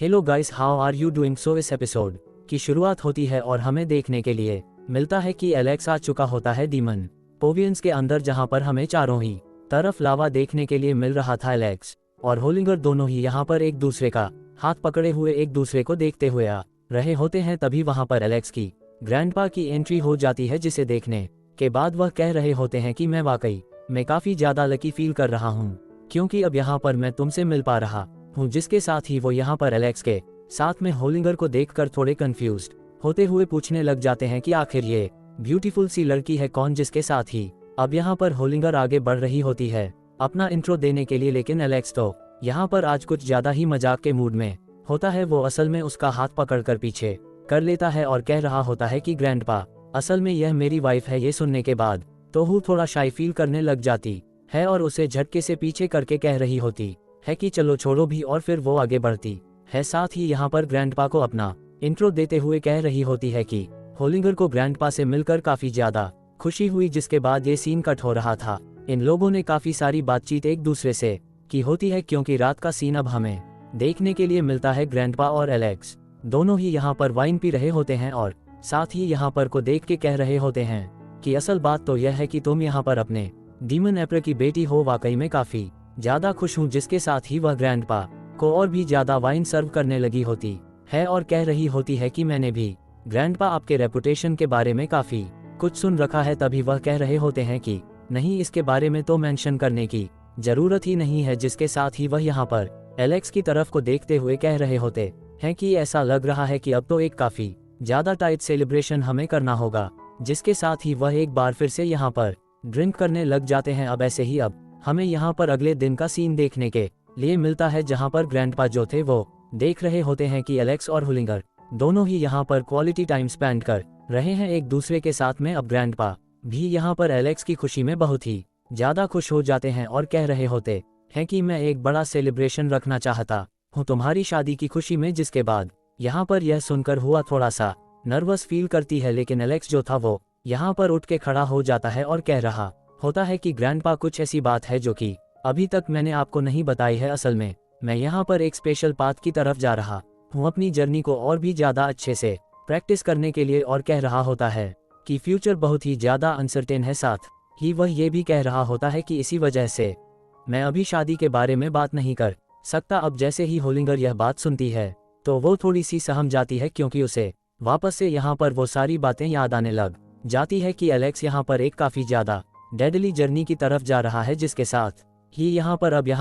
Hello guys, how are you doing. So इस episode की शुरुआत होती है और हमें देखने के लिए मिलता है कि एलेक्स आ चुका होता है डीमन पोवियंस के अंदर, जहां पर हमें चारों ही तरफ लावा देखने के लिए मिल रहा था। एलेक्स और होलिंगर दोनों ही यहां पर एक दूसरे का हाथ पकड़े हुए एक दूसरे को देखते हुए आ रहे होते हैं। तभी वहां पर एलेक्स की ग्रैंडपा की एंट्री हो जाती है, जिसे देखने के बाद वह कह रहे होते हैं कि मैं वाकई मैं काफी ज्यादा लकी फील कर रहा हूँ, क्योंकि अब यहाँ पर मैं तुमसे मिल पा रहा हूँ। जिसके साथ ही वो यहाँ पर एलेक्स के साथ में होलिंगर को देखकर थोड़े कंफ्यूज्ड होते हुए पूछने लग जाते हैं कि आखिर ये ब्यूटीफुल सी लड़की है कौन, जिसके साथ ही अब यहाँ पर होलिंगर आगे बढ़ रही होती है अपना इंट्रो देने के लिए। लेकिन एलेक्स तो यहाँ पर आज कुछ ज्यादा ही मजाक के मूड में होता है। वो असल में उसका हाथ पकड़कर पीछे कर लेता है और कह रहा होता है कि ग्रैंडपा, असल में यह मेरी वाइफ है। ये सुनने के बाद तो हूँ थोड़ा शाई फील करने लग जाती है और उसे झटके से पीछे करके कह रही होती है कि चलो छोड़ो भी, और फिर वो आगे बढ़ती है। साथ ही यहाँ पर ग्रैंडपा को अपना इंट्रो देते हुए कह रही होती है कि होलिंगर को ग्रैंडपा से मिलकर काफी ज्यादा खुशी हुई। जिसके बाद ये सीन कट हो रहा था। इन लोगों ने काफी सारी बातचीत एक दूसरे से की होती है, क्योंकि रात का सीन अब हमें देखने के लिए मिलता है। ग्रैंडपा और एलेक्स दोनों ही यहाँ पर वाइन पी रहे होते हैं और साथ ही यहाँ पर को देख के कह रहे होते हैं कि असल बात तो यह है कि तुम यहाँ पर अपने डीमन एम्परर की बेटी हो, वाकई में काफी ज्यादा खुश हूँ। जिसके साथ ही वह ग्रैंडपा को और भी ज्यादा वाइन सर्व करने लगी होती है और कह रही होती है कि मैंने भी ग्रैंडपा आपके रेपुटेशन के बारे में काफी कुछ सुन रखा है। तभी वह कह रहे होते हैं कि नहीं, इसके बारे में तो मेंशन करने की जरूरत ही नहीं है। जिसके साथ ही वह यहाँ पर एलेक्स की तरफ को देखते हुए कह रहे होते हैं कि ऐसा लग रहा है कि अब तो एक काफी ज्यादा टाइट सेलिब्रेशन हमें करना होगा। जिसके साथ ही वह एक बार फिर से यहाँ पर ड्रिंक करने लग जाते हैं। अब ऐसे ही अब हमें यहाँ पर अगले दिन का सीन देखने के लिए मिलता है, जहाँ पर ग्रैंडपा जो थे वो देख रहे होते हैं कि एलेक्स और होलिंगर दोनों ही यहाँ पर क्वालिटी टाइम स्पेंड कर रहे हैं एक दूसरे के साथ में। अब ग्रैंडपा भी यहाँ पर एलेक्स की खुशी में बहुत ही ज्यादा खुश हो जाते हैं और कह रहे होते हैं कि मैं एक बड़ा सेलिब्रेशन रखना चाहता हूँ तुम्हारी शादी की खुशी में। जिसके बाद यहाँ पर यह सुनकर हुआ थोड़ा सा नर्वस फील करती है, लेकिन एलेक्स जो था वो यहाँ पर उठ के खड़ा हो जाता है और कह रहा होता है कि ग्रैंडपा, कुछ ऐसी बात है जो कि अभी तक मैंने आपको नहीं बताई है। असल में मैं यहाँ पर एक स्पेशल पाथ की तरफ जा रहा हूँ अपनी जर्नी को और भी ज्यादा अच्छे से प्रैक्टिस करने के लिए। और कह रहा होता है कि फ्यूचर बहुत ही ज्यादा अनसर्टेन है। साथ ही वह ये भी कह रहा होता है कि इसी वजह से मैं अभी शादी के बारे में बात नहीं कर सकता। अब जैसे ही होलिंगर यह बात सुनती है तो वो थोड़ी सी सहम जाती है, क्योंकि उसे वापस से यहाँ पर वो सारी बातें याद आने लग जाती है कि एलेक्स यहाँ पर एक काफी ज्यादा डेडली जर्नी की तरफ जा रहा है। जिसके साथ ही यहाँ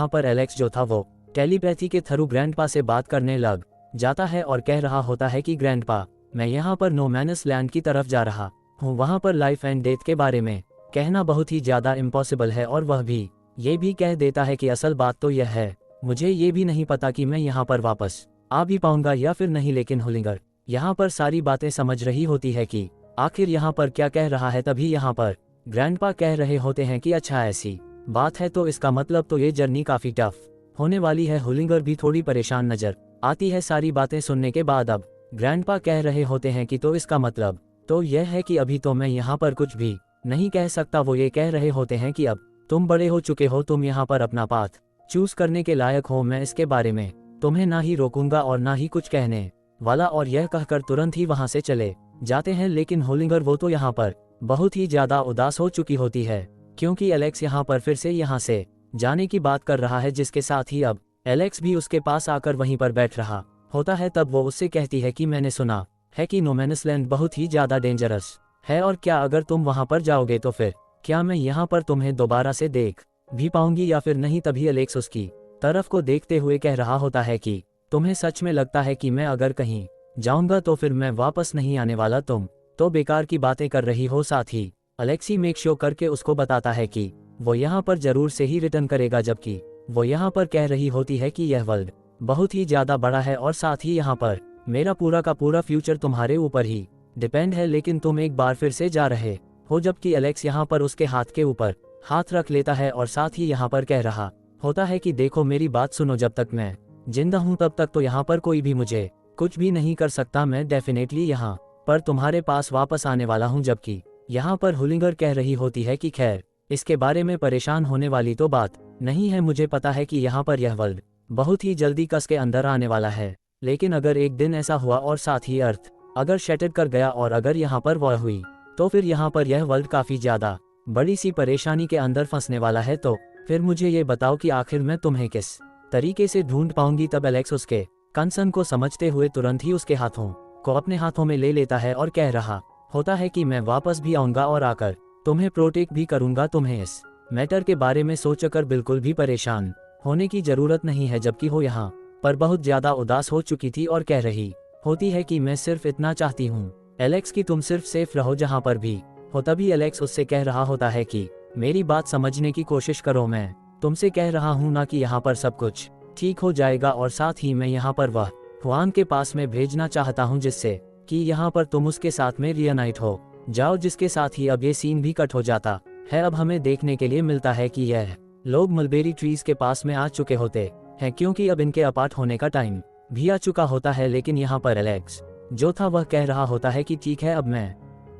पर एलेक्स जो था वो टेलीपैथी के थ्रू ग्रैंडपा से बात करने लग जाता है और कह रहा होता है कि ग्रैंडपा, मैं यहाँ पर नो मैनस लैंड की तरफ जा रहा हूँ। वहाँ पर लाइफ एंड डेथ के बारे में कहना बहुत ही ज्यादा इम्पॉसिबल है। और वह भी ये भी कह देता है कि असल बात तो यह है, मुझे ये भी नहीं पता कि मैं यहाँ पर वापस आ भी पाऊंगा या फिर नहीं। लेकिन होलिंगर यहाँ पर सारी बातें समझ रही होती है कि आखिर यहाँ पर क्या कह रहा है। तभी यहाँ पर ग्रैंडपा कह रहे होते हैं कि अच्छा ऐसी बात है तो इसका मतलब तो ये जर्नी काफी टफ होने वाली है। होलिंगर भी थोड़ी परेशान नजर आती है सारी बातें सुनने के बाद। अब ग्रैंडपा कह रहे होते हैं कि तो इसका मतलब तो यह है कि अभी तो मैं यहाँ पर कुछ भी नहीं कह सकता। वो ये कह रहे होते हैं कि अब तुम बड़े हो चुके हो, तुम यहाँ पर अपना पाथ चूज करने के लायक हो। मैं इसके बारे में तुम्हें ना ही रोकूंगा और ना ही कुछ कहने वाला। और यह कहकर तुरंत ही वहां से चले जाते हैं। लेकिन होलिंगर वो तो यहाँ पर बहुत ही ज्यादा उदास हो चुकी होती है, क्योंकि एलेक्स यहाँ पर फिर से यहाँ से जाने की बात कर रहा है। जिसके साथ ही अब एलेक्स भी उसके पास आकर वहीं पर बैठ रहा होता है। तब वो उससे कहती है कि मैंने सुना है कि नो मैनस लैंड बहुत ही ज्यादा डेंजरस है, और क्या अगर तुम वहां पर जाओगे तो फिर क्या मैं यहाँ पर तुम्हें दोबारा से देख भी पाऊंगी या फिर नहीं। तभी एलेक्स उसकी तरफ को देखते हुए कह रहा होता है कि तुम्हें सच में लगता है कि मैं अगर कहीं जाऊंगा तो फिर मैं वापस नहीं आने वाला, तुम तो बेकार की बातें कर रही हो। साथ ही अलेक्सी मेक श्योर करके उसको बताता है कि वो यहाँ पर जरूर से ही रिटर्न करेगा, जबकि वो यहाँ पर कह रही होती है कि यह वर्ल्ड बहुत ही ज्यादा बड़ा है और साथ ही यहाँ पर मेरा पूरा का पूरा फ्यूचर तुम्हारे ऊपर ही डिपेंड है। लेकिन तुम एक बार फिर से जा रहे हो। जबकि एलेक्स यहाँ पर उसके हाथ के ऊपर हाथ रख लेता है और साथ ही यहाँ पर कह रहा होता है कि देखो मेरी बात सुनो, जब तक मैं जिंदा हूँ तब तक तो यहाँ पर कोई भी मुझे कुछ भी नहीं कर सकता। मैं डेफिनेटली यहाँ पर तुम्हारे पास वापस आने वाला हूँ। जबकि यहाँ पर होलिंगर कह रही होती है कि खैर इसके बारे में परेशान होने वाली तो बात नहीं है, मुझे पता है कि यहाँ पर यह वर्ल्ड बहुत ही जल्दी कस के अंदर आने वाला है। लेकिन अगर एक दिन ऐसा हुआ और साथ ही अर्थ अगर शैटर कर गया और अगर यहाँ पर वॉर हुई, तो फिर यहाँ पर यह वर्ल्ड काफ़ी ज़्यादा बड़ी सी परेशानी के अंदर फंसने वाला है। तो फिर मुझे ये बताओ कि आखिर मैं तुम्हें किस तरीके से ढूंढ पाऊंगी। तब एलेक्स उसके कंसर्न को समझते हुए तुरंत ही उसके हाथों को अपने हाथों में ले लेता है और कह रहा होता है कि मैं वापस भी आऊँगा और आकर तुम्हें प्रोटेक्ट भी करूँगा। तुम्हें इस मैटर के बारे में सोचकर बिल्कुल भी परेशान होने की ज़रूरत नहीं है। जबकि वो यहाँ पर बहुत ज़्यादा उदास हो चुकी थी और कह रही होती है कि मैं सिर्फ इतना चाहती हूँ एलेक्स कि तुम सिर्फ सेफ रहो जहाँ पर भी हो। तभी एलेक्स उससे कह रहा होता है कि मेरी बात समझने की कोशिश करो, मैं तुमसे कह रहा हूँ ना कि यहाँ पर सब कुछ ठीक हो जाएगा, और साथ ही मैं यहाँ पर वह हुआन के पास में भेजना चाहता हूँ जिससे कि यहाँ पर तुम उसके साथ में रियूनाइट हो जाओ। जिसके साथ ही अब ये सीन भी कट हो जाता है। अब हमें देखने के लिए मिलता है कि यह लोग मलबेरी ट्रीज के पास में आ चुके होते हैं, क्योंकि अब इनके अपार्ट होने का टाइम भी आ चुका होता है। लेकिन यहाँ पर एलेक्स जो था वह कह रहा होता है कि ठीक है अब मैं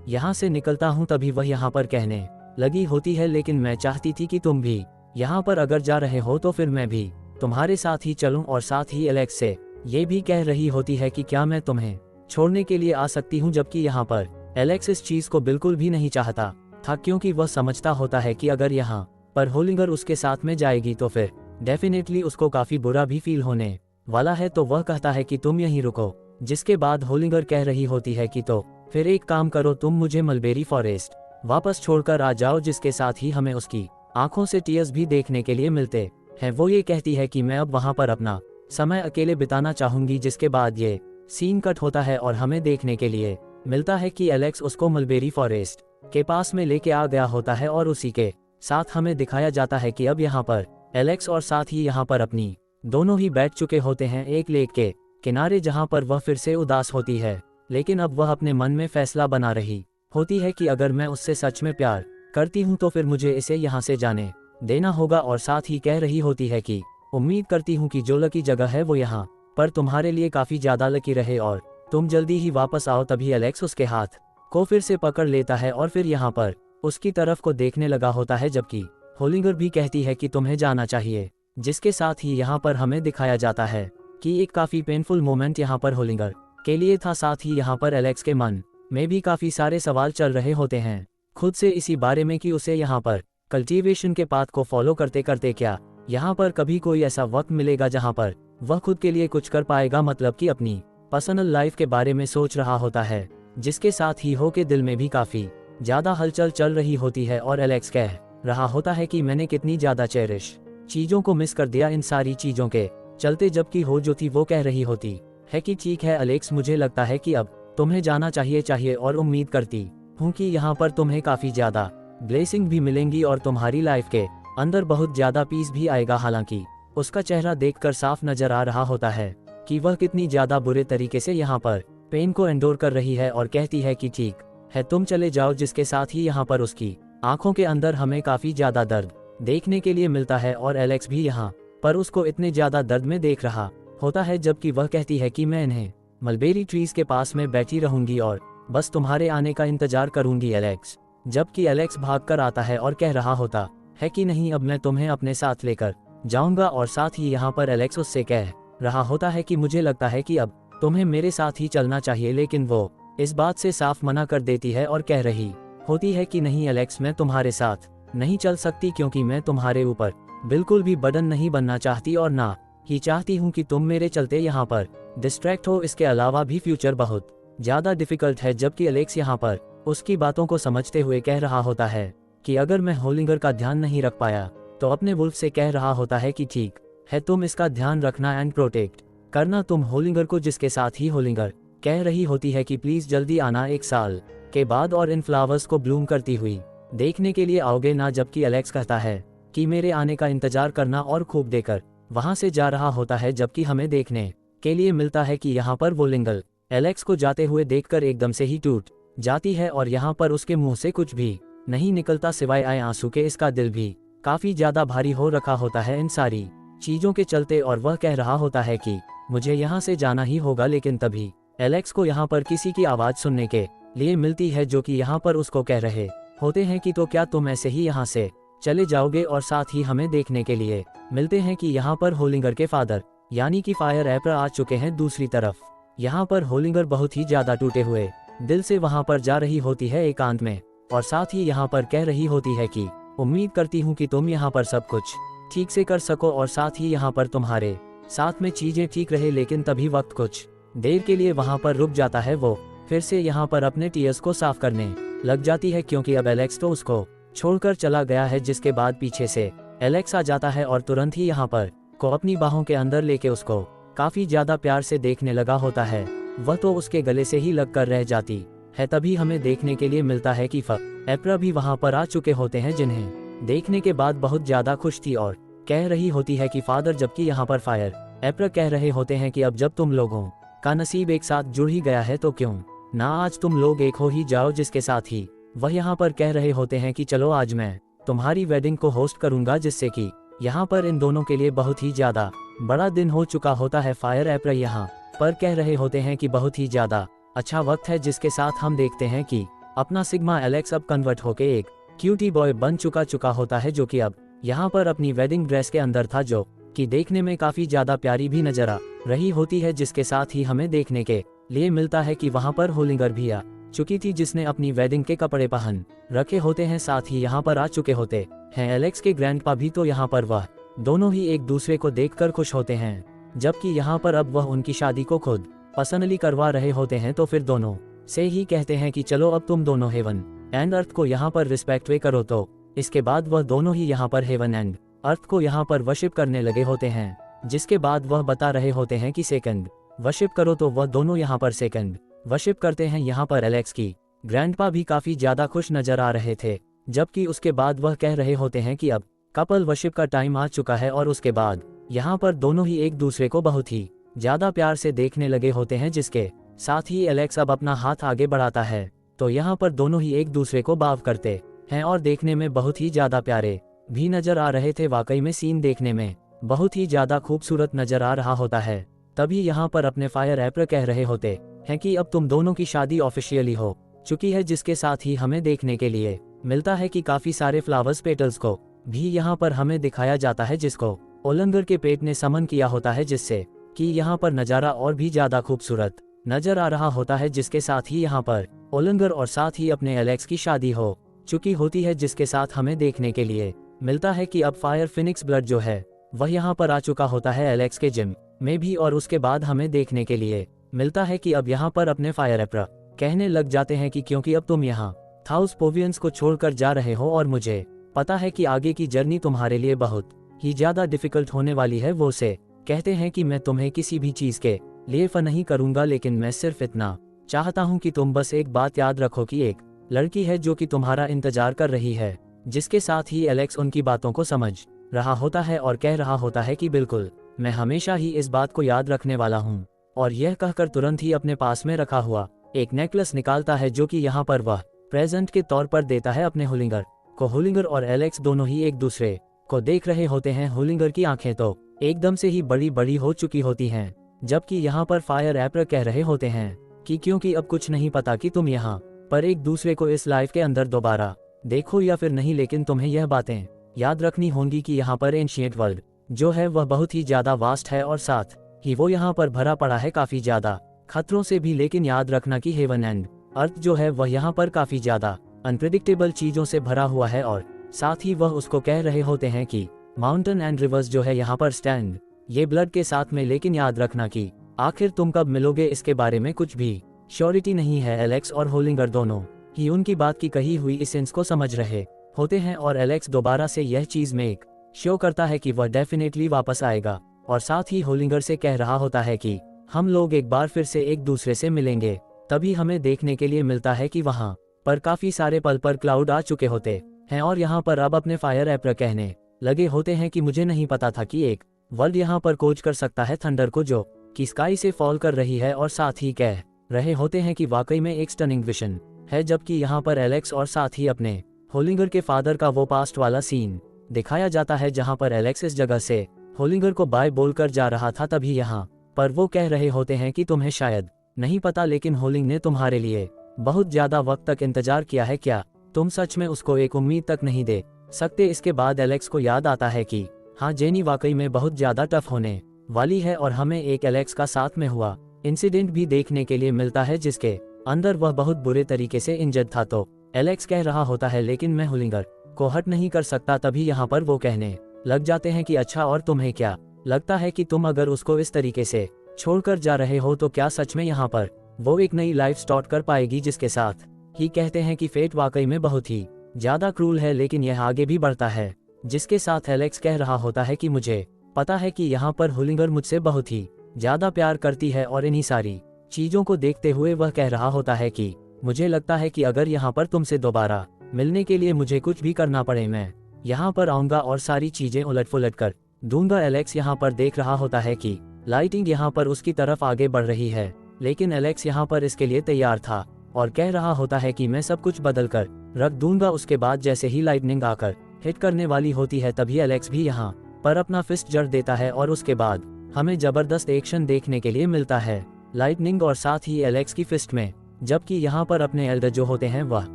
यहाँ से निकलता हूँ। तभी वह यहाँ पर कहने लगी होती है लेकिन मैं चाहती थी कि तुम भी यहाँ पर अगर जा रहे हो तो फिर मैं भी तुम्हारे साथ ही चलूं। और साथ ही एलेक्स से ये भी कह रही होती है कि क्या मैं तुम्हें छोड़ने के लिए आ सकती हूँ। जबकि यहाँ पर एलेक्स इस चीज को बिल्कुल भी नहीं चाहता था, क्योंकि वह समझता होता है कि अगर यहाँ पर होलिंगर उसके साथ में जाएगी तो फिर डेफिनेटली उसको काफी बुरा भी फील होने वाला है। तो वह कहता है कि तुम यहीं रुको। जिसके बाद होलिंगर कह रही होती है कि तो फिर एक काम करो, तुम मुझे मलबेरी फॉरेस्ट वापस छोड़कर आ जाओ। जिसके साथ ही हमें उसकी आंखों से टीयर्स भी देखने के लिए मिलते हैं। वो ये कहती है कि मैं अब वहां पर अपना समय अकेले बिताना चाहूंगी। जिसके बाद ये सीन कट होता है और हमें देखने के लिए मिलता है कि एलेक्स उसको मलबेरी फॉरेस्ट के पास में लेके आ गया होता है, और उसी के साथ हमें दिखाया जाता है कि अब यहाँ पर एलेक्स और साथ ही यहाँ पर अपनी दोनों ही बैठ चुके होते हैं एक लेक के किनारे, जहाँ पर वह फिर से उदास होती है। लेकिन अब वह अपने मन में फैसला बना रही होती है कि अगर मैं उससे सच में प्यार करती हूँ तो फिर मुझे इसे यहाँ से जाने देना होगा। और साथ ही कह रही होती है कि उम्मीद करती हूँ कि जो लकी जगह है वो यहाँ पर तुम्हारे लिए काफी ज्यादा लकी रहे और तुम जल्दी ही वापस आओ। तभी एलेक्स उसके हाथ को फिर से पकड़ लेता है और फिर यहाँ पर उसकी तरफ को देखने लगा होता है, जबकि होलिंगर भी कहती है कि तुम्हें जाना चाहिए। जिसके साथ ही यहाँ पर हमें दिखाया जाता है कि एक काफी पेनफुल मोमेंट यहाँ पर होलिंगर के लिए था। साथ ही यहाँ पर एलेक्स के मन में भी काफी सारे सवाल चल रहे होते हैं खुद से इसी बारे में कि उसे यहाँ पर कल्टीवेशन के पाथ को फॉलो करते करते क्या यहाँ पर कभी कोई ऐसा वक्त मिलेगा जहाँ पर वह खुद के लिए कुछ कर पाएगा, मतलब कि अपनी पर्सनल लाइफ के बारे में सोच रहा होता है। जिसके साथ ही हो के दिल में भी काफी ज्यादा हलचल चल रही होती है और एलेक्स कह रहा होता है कि मैंने कितनी ज्यादा चेरिश चीजों को मिस कर दिया इन सारी चीजों के चलते। जबकि हो जो थी वो कह रही होती है कि ठीक है एलेक्स, मुझे लगता है कि अब तुम्हें जाना चाहिए और उम्मीद करती हूँ कि यहाँ पर तुम्हें काफी ज्यादा ब्लेसिंग भी मिलेंगी और तुम्हारी लाइफ के अंदर बहुत ज्यादा पीस भी आएगा। हालांकि उसका चेहरा देखकर साफ नजर आ रहा होता है कि वह कितनी ज्यादा बुरे तरीके से यहाँ पर पेन को एंडोर कर रही है और कहती है कि ठीक है तुम चले जाओ। जिसके साथ ही यहाँ पर उसकी आंखों के अंदर हमें काफी ज्यादा दर्द देखने के लिए मिलता है और एलेक्स भी यहाँ पर उसको इतने ज्यादा दर्द में देख रहा होता है। जबकि वह कहती है कि मैं इन्हें मलबेरी ट्रीज के पास में बैठी रहूंगी और बस तुम्हारे आने का इंतजार करूंगी एलेक्स। जबकि एलेक्स भागकर आता है और कह रहा होता है कि नहीं, अब मैं तुम्हें अपने साथ लेकर जाऊंगा। और साथ ही यहाँ पर एलेक्स उससे कह रहा होता है कि मुझे लगता है कि अब तुम्हें मेरे साथ ही चलना चाहिए। लेकिन वो इस बात से साफ मना कर देती है और कह रही होती है कि नहीं एलेक्स, मैं तुम्हारे साथ नहीं चल सकती, क्योंकि मैं तुम्हारे ऊपर बिल्कुल भी बर्डन नहीं बनना चाहती और ना ही चाहती हूँ कि तुम मेरे चलते यहाँ पर डिस्ट्रैक्ट हो। इसके अलावा भी फ्यूचर बहुत ज्यादा डिफिकल्ट है। जबकि एलेक्स यहाँ पर उसकी बातों को समझते हुए कह रहा होता है कि अगर मैं होलिंगर का ध्यान नहीं रख पाया तो अपने वुल्फ से कह रहा होता है कि ठीक है तुम इसका ध्यान रखना एंड प्रोटेक्ट करना तुम होलिंगर को। जिसके साथ ही होलिंगर कह रही होती है कि प्लीज जल्दी आना, 1 साल के बाद और इन फ्लावर्स को ब्लूम करती हुई देखने के लिए आओगे ना। जबकि एलेक्स कहता है कि मेरे आने का इंतजार करना और खूब देकर वहां से जा रहा होता है। जबकि हमें देखने के लिए मिलता है कि यहाँ पर वोलिंगल एलेक्स को जाते हुए देखकर एकदम से ही टूट जाती है और यहाँ पर उसके मुंह से कुछ भी नहीं निकलता सिवाय आए आंसू के। इसका दिल भी काफी ज्यादा भारी हो रखा होता है इन सारी चीजों के चलते और वह कह रहा होता है कि मुझे यहाँ से जाना ही होगा। लेकिन तभी एलेक्स को यहाँ पर किसी की आवाज सुनने के लिए मिलती है जो कि यहाँ पर उसको कह रहे होते हैं कि तो क्या तुम ऐसे ही यहाँ से चले जाओगे। और साथ ही हमें देखने के लिए मिलते हैं कि यहाँ पर होलिंगर के फादर यानी कि फायर एप्रा आ चुके हैं दूसरी तरफ। यहाँ पर होलिंगर बहुत ही ज्यादा टूटे हुए दिल से वहाँ पर जा रही होती है एकांत में, और साथ ही यहाँ पर कह रही होती है कि उम्मीद करती हूँ कि तुम यहाँ पर सब कुछ ठीक से कर सको और साथ ही यहाँ पर तुम्हारे साथ में चीजें ठीक रहे। लेकिन तभी वक्त कुछ देर के लिए वहाँ पर रुक जाता है। वो फिर से यहाँ पर अपने टीयर्स को साफ करने लग जाती है, क्योंकि अब एलेक्स तो उसको छोड़कर चला गया है। जिसके बाद पीछे से एलेक्स आ जाता है और तुरंत ही यहाँ पर को अपनी बाहों के अंदर लेके उसको काफी ज्यादा प्यार से देखने लगा होता है। वह तो उसके गले से ही लगकर रह जाती है। तभी हमें देखने के लिए मिलता है कि एप्रा भी वहाँ पर आ चुके होते हैं, जिन्हें देखने के बाद बहुत ज्यादा खुश थी और कह रही होती है कि फादर, जबकि यहाँ पर फायर एप्रा कह रहे होते हैं कि अब जब तुम लोगों का नसीब एक साथ जुड़ ही गया है तो क्यों ना आज तुम लोग एक हो ही जाओ। जिसके साथ ही वह यहाँ पर कह रहे होते हैं कि चलो आज मैं तुम्हारी वेडिंग को होस्ट करूंगा, जिससे कि यहाँ पर इन दोनों के लिए बहुत ही ज्यादा बड़ा दिन हो चुका होता है। फायर एप्रा यहाँ पर कह रहे होते हैं कि बहुत ही ज्यादा अच्छा वक्त है। जिसके साथ हम देखते हैं कि अपना सिग्मा एलेक्स अब कन्वर्ट होके एक क्यूटी बॉय बन चुका होता है, जो कि अब यहाँ पर अपनी वेडिंग ड्रेस के अंदर था, जो कि देखने में काफी ज्यादा प्यारी भी नजर आ रही होती है। जिसके साथ ही हमें देखने के लिए मिलता है कि वहाँ पर होलिंगर भी आ चुकी थी, जिसने अपनी वेडिंग के कपड़े पहन रखे होते हैं। साथ ही यहाँ पर आ चुके होते हैं एलेक्स के ग्रैंडपा भी, तो यहाँ पर वह दोनों ही एक दूसरे को देखकर खुश होते हैं। जबकि यहाँ पर अब वह उनकी शादी को खुद पर्सनली करवा रहे होते हैं, तो फिर दोनों से ही कहते हैं कि चलो अब तुम दोनों हेवन एंड अर्थ को यहाँ पर रिस्पेक्ट वे करो। तो इसके बाद वह दोनों ही यहाँ पर हेवन एंड अर्थ को यहाँ पर वर्शिप करने लगे होते हैं। जिसके बाद वह बता रहे होते हैं कि सेकंड वर्शिप करो, तो वह दोनों यहाँ पर सेकंड वर्शिप करते हैं। यहाँ पर एलेक्स की ग्रैंडपा भी काफी ज्यादा खुश नजर आ रहे थे। जबकि उसके बाद वह कह रहे होते हैं कि अब कपल वर्शिप का टाइम आ चुका है, और उसके बाद यहाँ पर दोनों ही एक दूसरे को बहुत ही ज्यादा प्यार से देखने लगे होते हैं। जिसके साथ ही एलेक्स अब अपना हाथ आगे बढ़ाता है, तो यहाँ पर दोनों ही एक दूसरे को बाव करते हैं और देखने में बहुत ही ज्यादा प्यारे भी नजर आ रहे थे। वाकई में सीन देखने में बहुत ही ज्यादा खूबसूरत नजर आ रहा होता है। तभी यहाँ पर अपने फायर एप्रा कह रहे होते हैं कि अब तुम दोनों की शादी ऑफिशियली हो चुकी है। जिसके साथ ही हमें देखने के लिए मिलता है कि काफी सारे फ्लावर्स पेटल्स को भी यहाँ पर हमें दिखाया जाता है, जिसको ओलंगर के पेट ने समन किया होता है, जिससे कि यहाँ पर नज़ारा और भी ज्यादा खूबसूरत नजर आ रहा होता है। जिसके साथ ही यहाँ पर ओलंगर और साथ ही अपने एलेक्स की शादी हो चुकी होती है। जिसके साथ हमें देखने के लिए मिलता है कि अब फायर फिनिक्स ब्लड जो है वह यहाँ पर आ चुका होता है एलेक्स के जिम में भी। और उसके बाद हमें देखने के लिए मिलता है कि अब यहाँ पर अपने फायर एप्रा कहने लग जाते हैं कि क्योंकि अब तुम यहाँ थाउस पोवियंस को छोड़कर जा रहे हो और मुझे पता है कि आगे की जर्नी तुम्हारे लिए बहुत ही ज्यादा डिफिकल्ट होने वाली है। वो से कहते हैं कि मैं तुम्हें किसी भी चीज के लिए नहीं करूंगा, लेकिन मैं सिर्फ इतना चाहता हूं कि तुम बस एक बात याद रखो कि एक लड़की है जो कि तुम्हारा इंतजार कर रही है। जिसके साथ ही एलेक्स उनकी बातों को समझ रहा होता है और कह रहा होता है कि बिल्कुल मैं हमेशा ही इस बात को याद रखने वाला हूँ। और यह कहकर तुरंत ही अपने पास में रखा हुआ एक नेकलेस निकालता है, जो कि यहाँ पर वह प्रेजेंट के तौर पर देता है अपने होलिंगर को। होलिंगर और एलेक्स दोनों ही एक दूसरे को देख रहे होते हैं। होलिंगर की आंखें तो एकदम से ही बड़ी बड़ी हो चुकी होती हैं, जबकि यहाँ पर फायर एप्रा कह रहे होते हैं कि क्योंकि अब कुछ नहीं पता कि तुम यहाँ पर एक दूसरे को इस लाइफ के अंदर दोबारा देखो या फिर नहीं, लेकिन तुम्हें यह बातें याद रखनी होंगी कि यहाँ पर एंशिएंट वर्ल्ड जो है वह बहुत ही ज्यादा वास्ट है और साथ ही वो यहाँ पर भरा पड़ा है काफी ज्यादा खतरों से भी। लेकिन याद रखना कि हेवन एंड अर्थ जो है वह यहाँ पर काफी ज्यादा अनप्रिडिक्टेबल चीजों से भरा हुआ है। और साथ ही वह उसको कह रहे होते हैं कि माउंटेन एंड रिवर्स जो है यहाँ पर स्टैंड ये ब्लड के साथ में, लेकिन याद रखना कि आखिर तुम कब मिलोगे इसके बारे में कुछ भी श्योरिटी नहीं है। एलेक्स और होलिंगर दोनों ही उनकी बात की कही हुई इसेंस को समझ रहे होते हैं, और एलेक्स दोबारा से यह चीज में एक शो करता है कि वह डेफिनेटली वापस आएगा। और साथ ही होलिंगर से कह रहा होता है कि हम लोग एक बार फिर से एक दूसरे से मिलेंगे। तभी हमें देखने के लिए मिलता है कि वहाँ पर काफी सारे पल पर क्लाउड आ चुके होते हैं, और यहाँ पर अब अपने फायर एप्रा कहने लगे होते हैं कि मुझे नहीं पता था कि एक वर्ल्ड यहाँ पर कोच कर सकता है थंडर को, जो कि स्काई से फॉल कर रही है। और साथ ही कह रहे होते हैं कि वाकई में एक स्टनिंग विजन है। जबकि यहाँ पर एलेक्स और साथ ही अपने होलिंगर के फादर का वो पास्ट वाला सीन दिखाया जाता है, जहाँ पर एलेक्स इस जगह से होलिंगर को बाय बोलकर जा रहा था। तभी यहाँ पर वो कह रहे होते हैं कि तुम्हें शायद नहीं पता, लेकिन होलिंग ने तुम्हारे लिए बहुत ज्यादा वक्त तक इंतजार किया है। क्या तुम सच में उसको एक उम्मीद तक नहीं दे सकते? इसके बाद एलेक्स को याद आता है कि हाँ, जेनी वाकई में बहुत ज्यादा टफ होने वाली है और हमें एक एलेक्स का साथ में हुआ इंसिडेंट भी देखने के लिए मिलता है जिसके अंदर वह बहुत बुरे तरीके से इंजर्ड था। तो एलेक्स कह रहा होता है लेकिन मैं होलिंगर को हर्ट नहीं कर सकता। तभी यहाँ पर वो कहने लग जाते हैं कि अच्छा और तुम्हें क्या लगता है कि तुम अगर उसको इस तरीके से छोड़कर जा रहे हो तो क्या सच में यहाँ पर वो एक नई लाइफ स्टार्ट कर पाएगी। जिसके साथ ही कहते हैं कि फेट वाकई में बहुत ही ज्यादा क्रूल है लेकिन यह आगे भी बढ़ता है। जिसके साथ एलेक्स कह रहा होता है कि मुझे पता है कि यहाँ पर होलिंगर मुझसे बहुत ही ज्यादा प्यार करती है और इन्हीं सारी चीजों को देखते हुए वह कह रहा होता है कि मुझे लगता है कि अगर यहाँ पर तुमसे दोबारा मिलने के लिए मुझे कुछ भी करना पड़े मैं यहाँ पर आऊंगा और सारी चीजें उलट पुलट कर दूंगा। एलेक्स यहाँ पर देख रहा होता है कि लाइटिंग यहाँ पर उसकी तरफ आगे बढ़ रही है लेकिन एलेक्स यहाँ पर इसके लिए तैयार था और कह रहा होता है कि मैं सब कुछ बदल कर रख दूंगा। उसके बाद जैसे ही लाइटनिंग आकर हिट करने वाली होती है तभी एलेक्स भी यहाँ पर अपना फिस्ट जड़ देता है और उसके बाद हमें जबरदस्त एक्शन देखने के लिए मिलता है लाइटनिंग और साथ ही एलेक्स की फिस्ट में। जबकि यहाँ पर अपने एल्डर जो होते हैं वह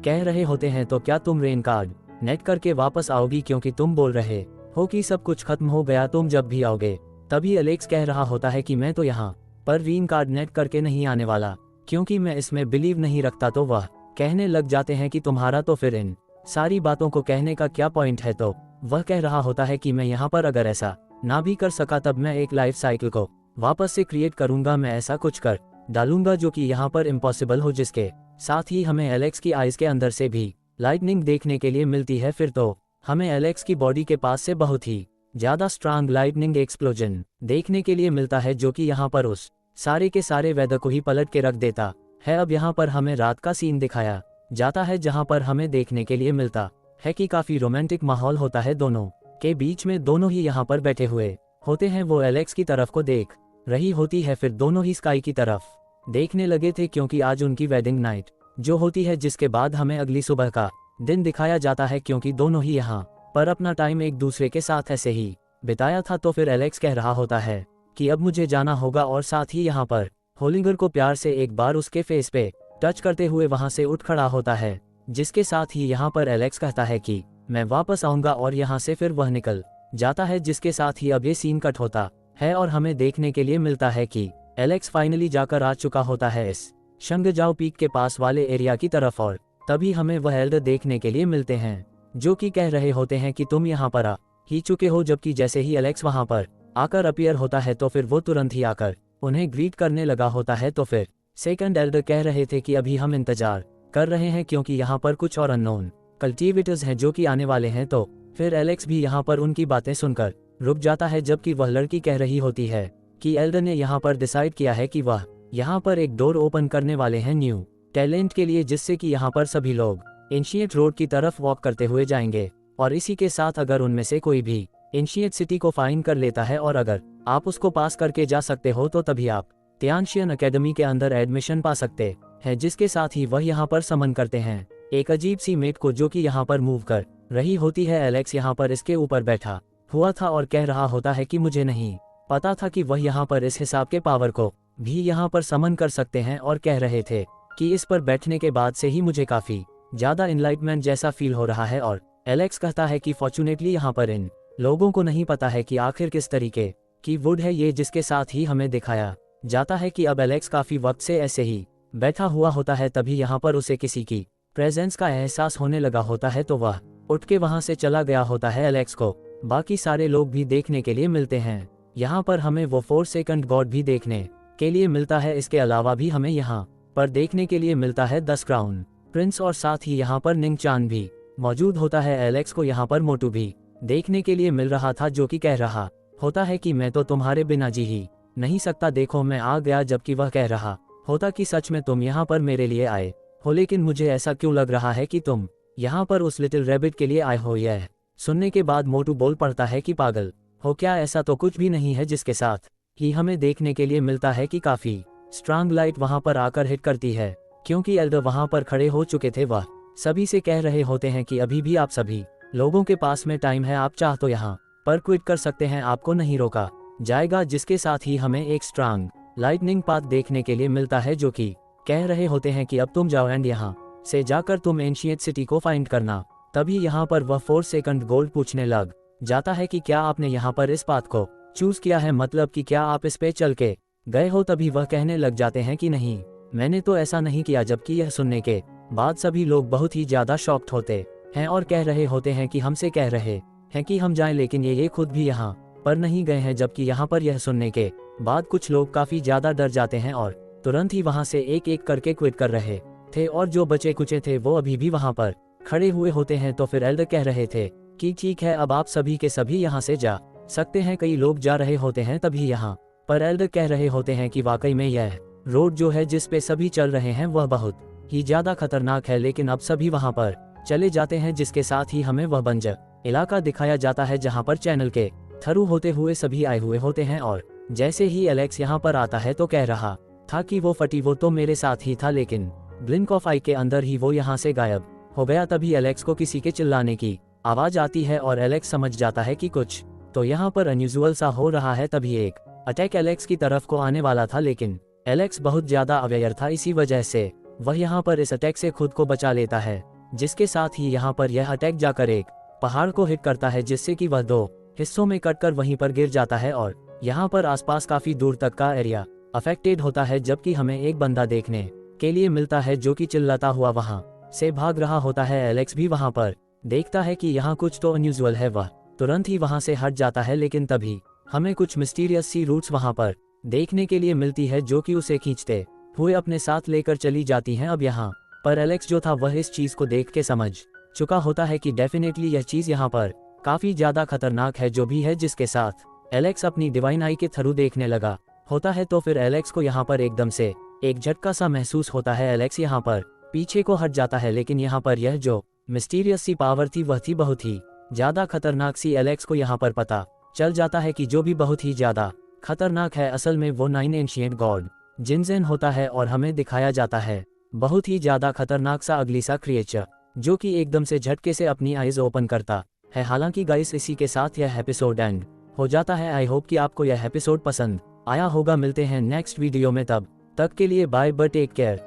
कह रहे होते हैं तो क्या तुम रेन कार्ड नेट करके वापस आओगी क्योंकि तुम बोल रहे हो कि सब कुछ खत्म हो गया तुम जब भी आओगे। तभी एलेक्स कह रहा होता है कि मैं तो यहाँ पर रेन कार्ड नेट करके नहीं आने वाला क्योंकि मैं इसमें बिलीव नहीं रखता। तो वह कहने लग जाते हैं कि तुम्हारा तो फिर इन सारी बातों को कहने का क्या पॉइंट है। तो वह कह रहा होता है कि मैं यहाँ पर अगर ऐसा ना भी कर सका तब मैं एक लाइफ साइकिल को वापस से क्रिएट करूंगा। मैं ऐसा कुछ कर डालूंगा जो कि यहाँ पर इम्पॉसिबल हो। जिसके साथ ही हमें एलेक्स की आइज के अंदर से भी लाइटनिंग देखने के लिए मिलती है। फिर तो हमें एलेक्स की बॉडी के पास से बहुत ही ज्यादा स्ट्रांग लाइटनिंग एक्सप्लोजन देखने के लिए मिलता है जो कि यहाँ पर उस सारे के सारे वेदर को ही पलट के रख देता है। अब यहाँ पर हमें रात का सीन दिखाया जाता है जहाँ पर हमें देखने के लिए मिलता है कि काफी रोमांटिक माहौल होता है दोनों के बीच में। दोनों ही यहाँ पर बैठे हुए होते हैं। वो एलेक्स की तरफ को देख रही होती है फिर दोनों ही स्काई की तरफ देखने लगे थे क्योंकि आज उनकी वेडिंग नाइट जो होती है। जिसके बाद हमें अगली सुबह का दिन दिखाया जाता है क्योंकि दोनों ही यहाँ पर अपना टाइम एक दूसरे के साथ ऐसे ही बिताया था। तो फिर एलेक्स कह रहा होता है कि अब मुझे जाना होगा और साथ ही यहाँ पर होलिंगर को प्यार से एक बार उसके फेस पे टच करते हुए वहां से उठ खड़ा होता है। जिसके साथ ही यहाँ पर एलेक्स कहता है कि मैं वापस आऊंगा और यहाँ से फिर वह निकल जाता है। जिसके साथ ही अब ये सीन कट होता है और हमें देखने के लिए मिलता है कि एलेक्स फाइनली जाकर आ चुका होता है इस शंगजाओ पीक के पास वाले एरिया की तरफ। और तभी हमें वह एल्डर देखने के लिए मिलते हैं जो कि कह रहे होते हैं कि तुम यहाँ पर आ ही चुके हो। जबकि जैसे ही एलेक्स वहां पर आकर अपीयर होता है तो फिर वो तुरंत ही आकर उन्हें ग्रीट करने लगा होता है। तो फिर सेकंड एल्डर कह रहे थे कि अभी हम इंतजार कर रहे हैं क्योंकि यहाँ पर कुछ और अननोन कल्टीवेटर्स हैं जो कि आने वाले हैं। तो फिर एलेक्स भी यहाँ पर उनकी बातें सुनकर रुक जाता है। जबकि वह लड़की कह रही होती है कि एल्डर ने यहाँ पर डिसाइड किया है कि वह यहाँ पर एक डोर ओपन करने वाले हैं न्यू टैलेंट के लिए, जिससे कि यहाँ पर सभी लोग एंशिएंट रोड की तरफ वॉक करते हुए जाएंगे। और इसी के साथ अगर उनमें से कोई भी एंशिएंट सिटी को फाइंड कर लेता है और अगर आप उसको पास करके जा सकते हो तो तभी आप तियानशियन एकेडमी के अंदर एडमिशन पा सकते हैं। जिसके साथ ही वह यहाँ पर समन करते हैं एक अजीब सी मेट को जो कि यहाँ पर मूव कर रही होती है। एलेक्स यहाँ पर इसके ऊपर बैठा हुआ था और कह रहा होता है कि मुझे नहीं पता था कि वह यहाँ पर इस हिसाब के पावर को भी यहाँ पर समन कर सकते हैं। और कह रहे थे कि इस पर बैठने के बाद से ही मुझे काफी ज्यादा इनलाइटमेंट जैसा फील हो रहा है। और एलेक्स कहता है कि फॉर्चुनेटली यहाँ पर इन लोगों को नहीं पता है कि आखिर किस तरीके की वुड है ये। जिसके साथ ही हमें दिखाया जाता है कि अब एलेक्स काफी वक्त से ऐसे ही बैठा हुआ होता है। तभी यहाँ पर उसे किसी की प्रेजेंस का एहसास होने लगा होता है तो वह उठ के वहां से चला गया होता है। एलेक्स को बाकी सारे लोग भी देखने के लिए मिलते हैं। यहाँ पर हमें वो 4 सेकंड गॉड भी देखने के लिए मिलता है। इसके अलावा भी हमें यहाँ पर देखने के लिए मिलता है 10 क्राउन प्रिंस और साथ ही यहाँ पर निंग चान भी मौजूद होता है। एलेक्स को यहाँ पर मोटू भी देखने के लिए मिल रहा था जो कि कह रहा होता है कि मैं तो तुम्हारे बिना जी ही नहीं सकता, देखो मैं आ गया। जबकि वह कह रहा होता कि सच में तुम यहाँ पर मेरे लिए आए हो, लेकिन मुझे ऐसा क्यों लग रहा है कि तुम यहाँ पर उस लिटिल रैबिट के लिए आए हो। यह सुनने के बाद मोटू बोल पड़ता है कि पागल हो क्या, ऐसा तो कुछ भी नहीं है। जिसके साथ ही हमें देखने के लिए मिलता है कि काफी स्ट्रांग लाइट वहां पर आकर हिट करती है क्योंकि एल्डर वहां पर खड़े हो चुके थे। वह सभी से कह रहे होते हैं कि अभी भी आप सभी लोगों के पास में टाइम है, आप चाह तो यहाँ पर क्विट कर सकते हैं, आपको नहीं रोका जाएगा। जिसके साथ ही हमें एक स्ट्रांग लाइटनिंग पाथ देखने के लिए मिलता है जो कि कह रहे होते हैं कि अब तुम जाओ एंड यहाँ से जाकर तुम एंशिएंट सिटी को फाइंड करना। तभी यहाँ पर वह 4 सेकंड गोल्ड पूछने लग जाता है कि क्या आपने यहाँ पर इस पाथ को चूज किया है मतलब कि क्या आप इस पे चल के गए हो, तभी वह कहने लग जाते हैं कि नहीं, मैंने तो ऐसा नहीं किया। जबकि यह सुनने के बाद सभी लोग बहुत ही ज्यादा शॉक्ड होते हैं और कह रहे होते हैं कि हमसे कह रहे हैं कि हम जाएं, लेकिन ये खुद भी यहाँ पर नहीं गए हैं। जबकि यहाँ पर यह सुनने के बाद कुछ लोग काफी ज्यादा डर जाते हैं और तुरंत ही वहां से एक एक करके क्विट कर रहे थे, और जो बचे कुचे थे वो अभी भी वहां पर खड़े हुए होते हैं। तो फिर एल्डर कह रहे थे कि ठीक है, अब आप सभी के सभी यहाँ से जा सकते हैं। कई लोग जा रहे होते हैं तभी यहाँ पर एल्डर कह रहे होते हैं कि वाकई में यह रोड जो है जिस पे सभी चल रहे हैं वह बहुत ही ज्यादा खतरनाक है। लेकिन अब सभी वहां पर चले जाते हैं, जिसके साथ ही हमें वह बंजर इलाका दिखाया जाता है जहां पर चैनल के थ्रू होते हुए सभी आए हुए होते हैं। और जैसे ही एलेक्स यहाँ पर आता है तो कह रहा था कि वो फटी वो तो मेरे साथ ही था, लेकिन ब्लिंक ऑफ आई के अंदर ही वो यहाँ से गायब हो गया। तभी एलेक्स को किसी के चिल्लाने की आवाज आती है और एलेक्स समझ जाता है कि कुछ तो यहाँ पर अनयूजुअल सा हो रहा है। तभी एक अटैक एलेक्स की तरफ को आने वाला था, लेकिन एलेक्स बहुत ज्यादा अवेयर था, इसी वजह से वह यहाँ पर इस अटैक से खुद को बचा लेता है, जिसके साथ ही यहाँ पर यह अटैक जाकर एक पहाड़ को हिट करता है, जिससे कि वह दो हिस्सों में कटकर वहीं पर गिर जाता है और यहाँ पर आसपास काफी दूर तक का एरिया अफेक्टेड होता है। जबकि हमें एक बंदा देखने के लिए मिलता है जो कि चिल्लाता हुआ वहां से भाग रहा होता है। एलेक्स भी वहां पर देखता है कि यहाँ कुछ तो अनयूजुअल है, वह तुरंत ही वहां से हट जाता है। लेकिन तभी हमें कुछ मिस्टीरियस सी रूट्स वहां पर देखने के लिए मिलती है जो कि उसे खींचते हुए अपने साथ लेकर चली जाती हैं। अब यहाँ पर एलेक्स जो था वह इस चीज को देख के समझ चुका होता है कि डेफिनेटली यह चीज यहाँ पर काफी ज्यादा खतरनाक है जो भी है, जिसके साथ एलेक्स अपनी डिवाइन आई के थ्रू देखने लगा होता है। तो फिर एलेक्स को यहाँ पर एकदम से एक झटका सा महसूस होता है। एलेक्स यहाँ पर पीछे को हट जाता है, लेकिन यहाँ पर यह जो मिस्टीरियस सी पावर थी वह थी बहुत ही ज्यादा खतरनाक सी। एलेक्स को यहाँ पर पता चल जाता है कि जो भी बहुत ही ज्यादा खतरनाक है असल में वो 9 एंशिएंट गॉड जिनजेन होता है। और हमें दिखाया जाता है बहुत ही ज्यादा खतरनाक सा अगली सा क्रिएचर जो कि एकदम से झटके से अपनी आईज ओपन करता है। हालांकि गाइस इसी के साथ यह एपिसोड एंड हो जाता है। आई होप कि आपको यह एपिसोड पसंद आया होगा। मिलते हैं नेक्स्ट वीडियो में, तब तक के लिए बाय, बट टेक केयर।